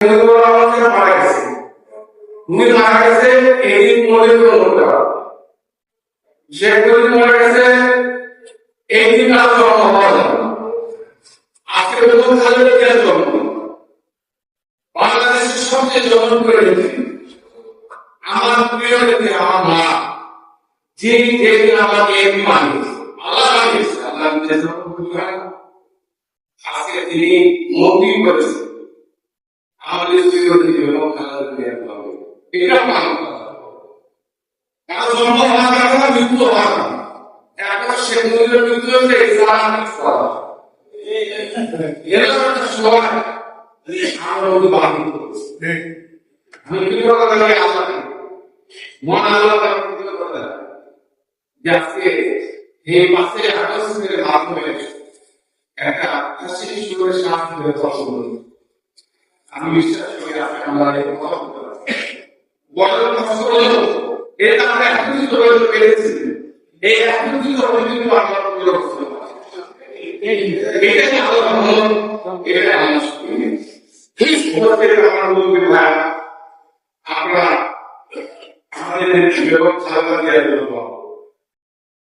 মারা গেছে, উনি মারা গেছে এই দিন 15 শেখ মুজিব মারা গেছে এই দিন আর জন্ম হওয়া যাবে না। আজকে বেগম খালেদা জিয়ার জন্ম, বাংলাদেশের সবচেয়ে জনপ্রিয় নেত্রী, আমার প্রিয় নেত্রী, আমার মা, যিনি যেদিন আমাকে এমপি বানিয়েছে, আল্লাহ বানিয়েছে, আল্লাহ আজকে তিনি মন্ত্রী করেছেন আমাদের বেগম খালেদা জিয়ার হবে, এটা মানব কারণ জন্ম হওয়ার কথা, মৃত্যু হওয়ার কথা। এখন শেখ মুজিবের মৃত্যু হয়েছে ইসলামিক সময়, এরকম একটা সময় আমরা ওই বাহিনী করছি। আমি কৃতজ্ঞতা জানাই আল্লাহকে, মহান আল্লাহকে আমি কৃতজ্ঞতা জানাই যে আজকে এই 5 আগস্টের মাধ্যমে একটা ফাঁসি শুরুর শাস্তি হয়ে দর্শন করি। আমি বিশ্বাস করি আজকে আমরা এই কথা বলতে পারি, বড় কষ্ট হলো এটা আমরা একত্রিত হতে পেরেছি। এই একত্রিত হতে কিন্তু আমরা এটাই আল্লাহ রহমত, এটাই আমার আপনারা আমাদের বেগম খালেদা জিয়ার জন্য